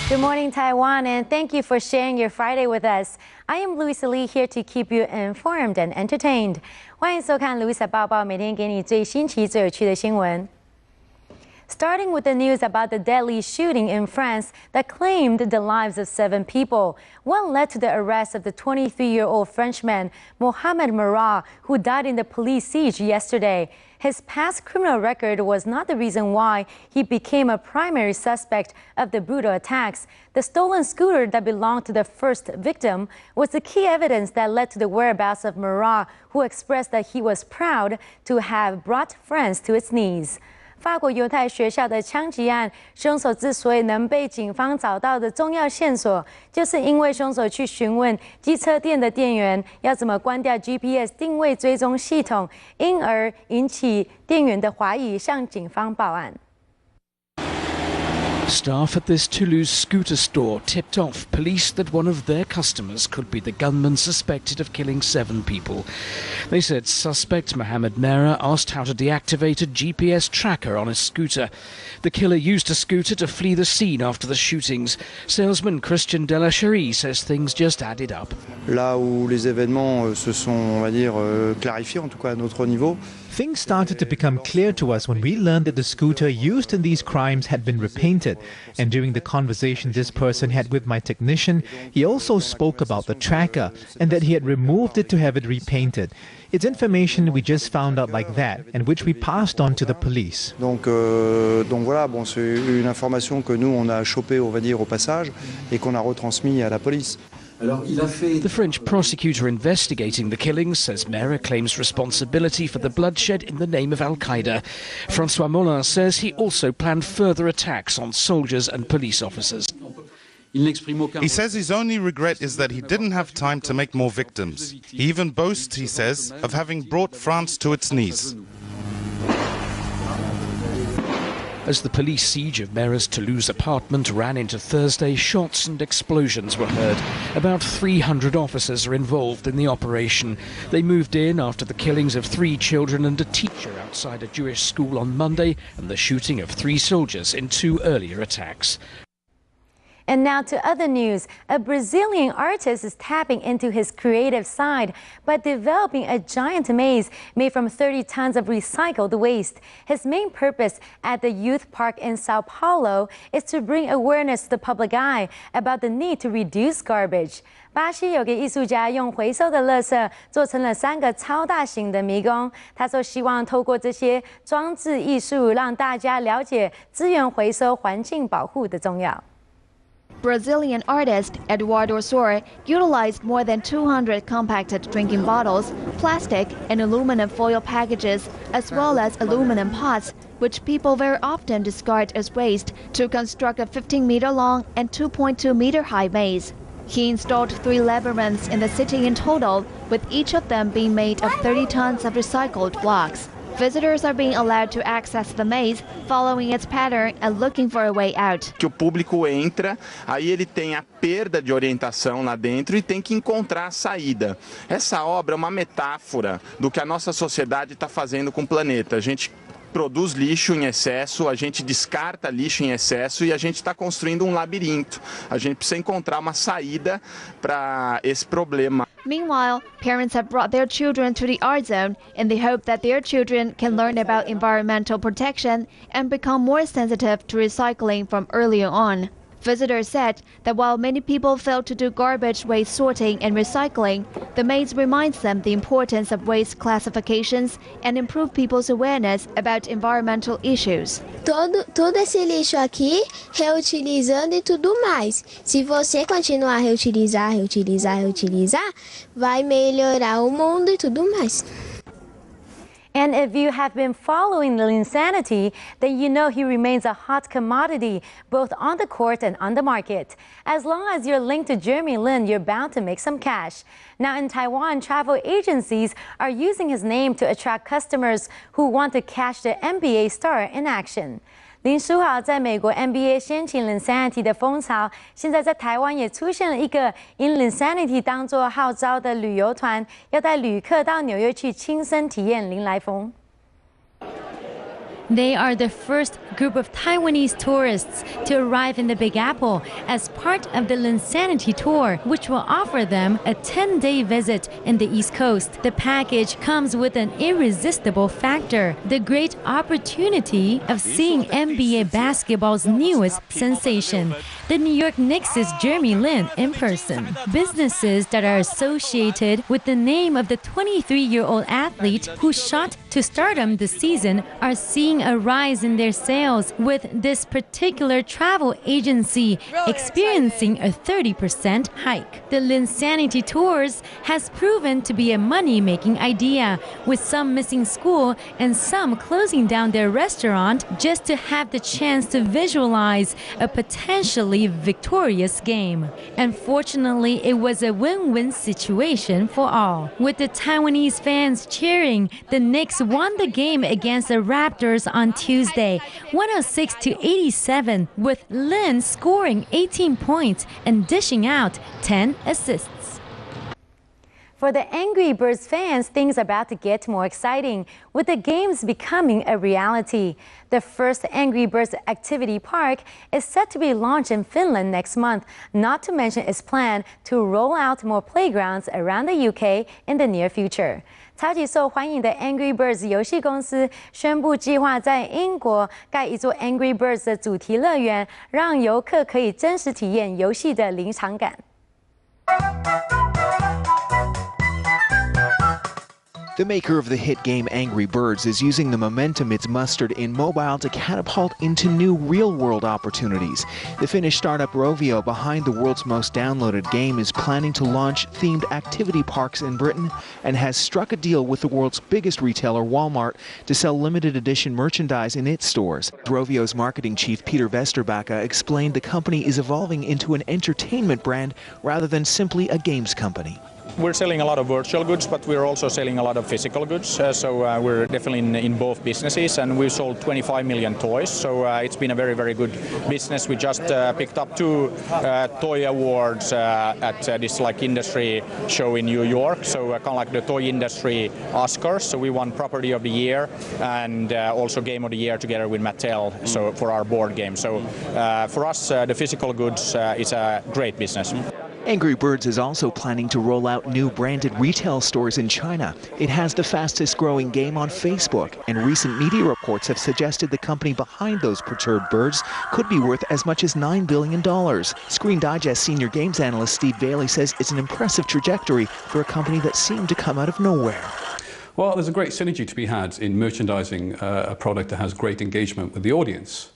Good morning, Taiwan, and thank you for sharing your Friday with us. I am Louisa here to keep you informed and entertained. 欢迎收看 Louisa 报报，每天给你最新奇、最有趣的新闻。Starting with the news about the deadly shooting in France that claimed the lives of 7 people. One led to the arrest of the 23-year-old Frenchman, Mohamed Merah, who died in the police siege yesterday. His past criminal record was not the reason why he became a primary suspect of the brutal attacks. The stolen scooter that belonged to the first victim was the key evidence that led to the whereabouts of Merah, who expressed that he was proud to have brought France to its knees. 法国犹太学校的枪击案，凶手之所以能被警方找到的重要线索，就是因为凶手去询问机车店的店员要怎么关掉 GPS 定位追踪系统，因而引起店员的怀疑，向警方报案。 Staff at this Toulouse scooter store tipped off police that one of their customers could be the gunman suspected of killing 7 people. They said suspect Mohamed Merah asked how to deactivate a GPS tracker on his scooter. The killer used a scooter to flee the scene after the shootings. Salesman Christian Delacherie says things just added up. Là où les événements se sont, on va dire, clarifiés, en tout cas à notre niveau. Things started to become clear to us when we learned that the scooter used in these crimes had been repainted. And during the conversation this person had with my technician, he also spoke about the tracker and that he had removed it to have it repainted. It's information we just found out like that and which we passed on to the police. Donc voilà, bon, c'est une information que nous on a chopée, on va dire, au passage et qu'on a retransmis à la police. The French prosecutor investigating the killings says Merah claims responsibility for the bloodshed in the name of Al-Qaeda. François Molin says he also planned further attacks on soldiers and police officers. He says his only regret is that he didn't have time to make more victims. He even boasts, he says, of having brought France to its knees. As the police siege of Merah's Toulouse apartment ran into Thursday, shots and explosions were heard. About 300 officers are involved in the operation. They moved in after the killings of 3 children and a teacher outside a Jewish school on Monday and the shooting of 3 soldiers in 2 earlier attacks. And now to other news. A Brazilian artist is tapping into his creative side by developing a giant maze made from 30 tons of recycled waste. His main purpose at the youth park in Sao Paulo is to bring awareness to the public eye about the need to reduce garbage. 巴西有个艺术家用回收的垃圾做成了3个超大型的迷宫。他说，希望透过这些装置艺术，让大家了解资源回收、环境保护的重要。 Brazilian artist Eduardo Sor utilized more than 200 compacted drinking bottles, plastic and aluminum foil packages, as well as aluminum pots, which people very often discard as waste, to construct a 15-meter-long and 2.2-meter-high maze. He installed 3 labyrinths in the city in total, with each of them being made of 30 tons of recycled blocks. Visitors are being allowed to access the maze, following its pattern and looking for a way out. Que o público entra, aí ele tem a perda de orientação lá dentro e tem que encontrar a saída. Essa obra é uma metáfora do que a nossa sociedade está fazendo com o planeta. A gente produz lixo em excesso, a gente descarta lixo em excesso e a gente está construindo um labirinto. A gente precisa encontrar uma saída para esse problema. Meanwhile, parents have brought their children to the art zone in the hope that their children can learn about environmental protection and become more sensitive to recycling from earlier on. Visitors said that while many people fail to do garbage waste sorting and recycling, the maze reminds them the importance of waste classifications and improve people's awareness about environmental issues. Todo esse lixo aqui, reutilizando e tudo mais. Se você continuar a reutilizar, vai melhorar o mundo e tudo mais. And if you have been following Linsanity, then you know he remains a hot commodity, both on the court and on the market. As long as you're linked to Jeremy Lin, you're bound to make some cash. Now in Taiwan, travel agencies are using his name to attract customers who want to catch the NBA star in action. 林书豪在美国 NBA 掀起 Linsanity 的风潮，现在在台湾也出现了一个以 Linsanity 当作号召的旅游团，要带旅客到纽约去亲身体验林来疯。They are the first group of Taiwanese tourists to arrive in the Big Apple as part of the Linsanity Tour, which will offer them a 10-day visit in the East Coast. The package comes with an irresistible factor, the great opportunity of seeing NBA basketball's newest sensation, the New York Knicks' Jeremy Lin, in person. Businesses that are associated with the name of the 23-year-old athlete who shot to stardom this season are seeing a rise in their sales, with this particular travel agency experiencing a 30% hike. The Linsanity Tours has proven to be a money-making idea, with some missing school and some closing down their restaurant just to have the chance to visualize a potentially victorious game. Unfortunately, it was a win-win situation for all. With the Taiwanese fans cheering, the Knicks won the game against the Raptors on Tuesday, 106-87, with Lin scoring 18 points and dishing out 10 assists. For the Angry Birds fans, things are about to get more exciting, with the games becoming a reality. The first Angry Birds activity park is set to be launched in Finland next month, not to mention its plan to roll out more playgrounds around the UK in the near future. 超级受欢迎的 Angry Birds 游戏公司宣布，计划在英国盖一座 Angry Birds 的主题乐园，让游客可以真实体验游戏的临场感。The maker of the hit game Angry Birds is using the momentum it's mustered in mobile to catapult into new real-world opportunities. The Finnish startup Rovio, behind the world's most downloaded game, is planning to launch themed activity parks in Britain and has struck a deal with the world's biggest retailer, Walmart, to sell limited edition merchandise in its stores. Rovio's marketing chief, Peter Vesterbacka, explained the company is evolving into an entertainment brand rather than simply a games company. We're selling a lot of virtual goods, but we're also selling a lot of physical goods. So we're definitely in both businesses, and we've sold 25 million toys. So it's been a very, very good business. We just picked up 2 toy awards at this industry show in New York. So kind of like the toy industry Oscars. So we won Property of the Year and also Game of the Year together with Mattel. So for our board game. So for us, the physical goods is a great business. Angry Birds is also planning to roll out new branded retail stores in China. It has the fastest growing game on Facebook, and recent media reports have suggested the company behind those perturbed birds could be worth as much as $9 billion. Screen Digest senior games analyst Steve Bailey says it's an impressive trajectory for a company that seemed to come out of nowhere. Well, there's a great synergy to be had in merchandising a product that has great engagement with the audience.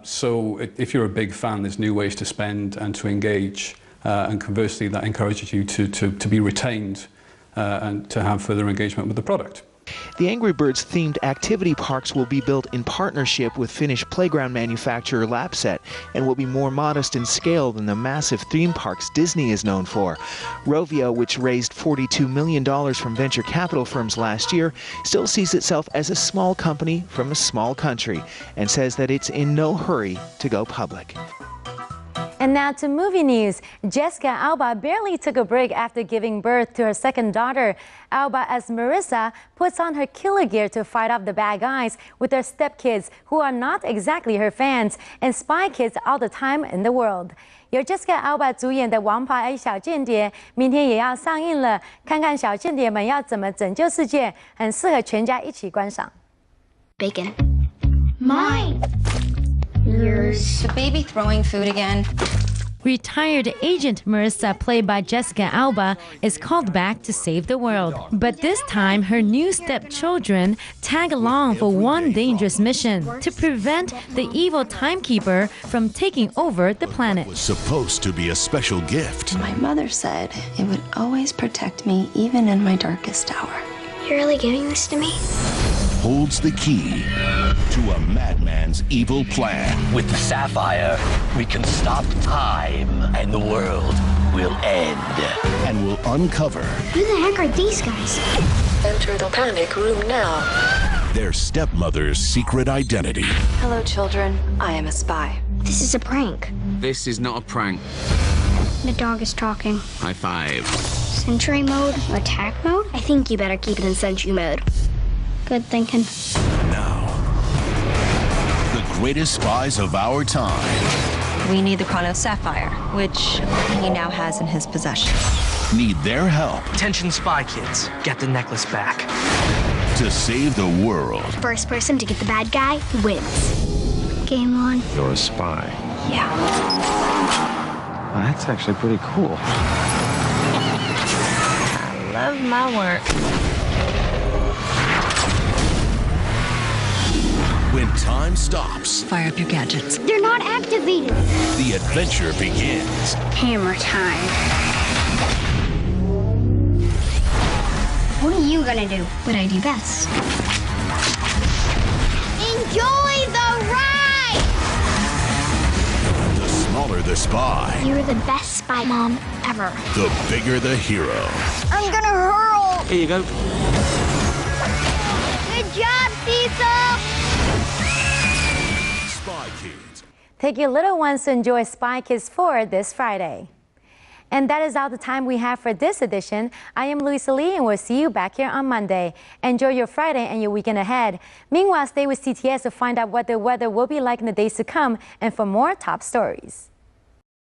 So if you're a big fan, there's new ways to spend and to engage. And conversely, that encourages you to be retained and to have further engagement with the product. The Angry Birds themed activity parks will be built in partnership with Finnish playground manufacturer Lapset and will be more modest in scale than the massive theme parks Disney is known for. Rovio, which raised $42 million from venture capital firms last year, still sees itself as a small company from a small country and says that it's in no hurry to go public. And now to movie news. Jessica Alba barely took a break after giving birth to her second daughter. Alba, as Marissa, puts on her killer gear to fight off the bad guys with her stepkids, who are not exactly her fans, and spy kids all the time in the world. 由 Jessica Alba 主演的《王牌小间谍》明天也要上映了，看看小间谍们要怎么拯救世界，很适合全家一起观赏。Bacon. Mine. Yours. The baby throwing food again. Retired agent Marissa, played by Jessica Alba, is called back to save the world. But this time, her new stepchildren tag along for one dangerous mission: to prevent the evil timekeeper from taking over the planet. It was supposed to be a special gift. My mother said it would always protect me, even in my darkest hour. You're really giving this to me? Holds the key to a madman's evil plan. With the Sapphire, we can stop time, and the world will end. And will uncover... Who the heck are these guys? Enter the panic room now. Their stepmother's secret identity. Hello, children. I am a spy. This is a prank. This is not a prank. The dog is talking. High five. Sentry mode? Attack mode? I think you better keep it in sentry mode. Good thinking. Now, greatest spies of our time. We need the Chronos Sapphire, which he now has in his possession. Need their help. Attention spy kids, get the necklace back. To save the world. First person to get the bad guy wins. Game on. You're a spy. Yeah. Well, that's actually pretty cool. I love my work. When time stops, Fire up your gadgets. They're not activated. the adventure begins. Hammer time. What are you gonna do? What I do best. Enjoy the ride! The smaller the spy, You're the best spy mom ever. the bigger the hero. I'm gonna hurl! Here you go. Good job, Cecil! Spy Kids. Take your little ones to enjoy Spy Kids 4 this Friday. And that is all the time we have for this edition. I am Louisa Lee, and we'll see you back here on Monday. Enjoy your Friday and your weekend ahead. Meanwhile, stay with CTS to find out what the weather will be like in the days to come and for more top stories.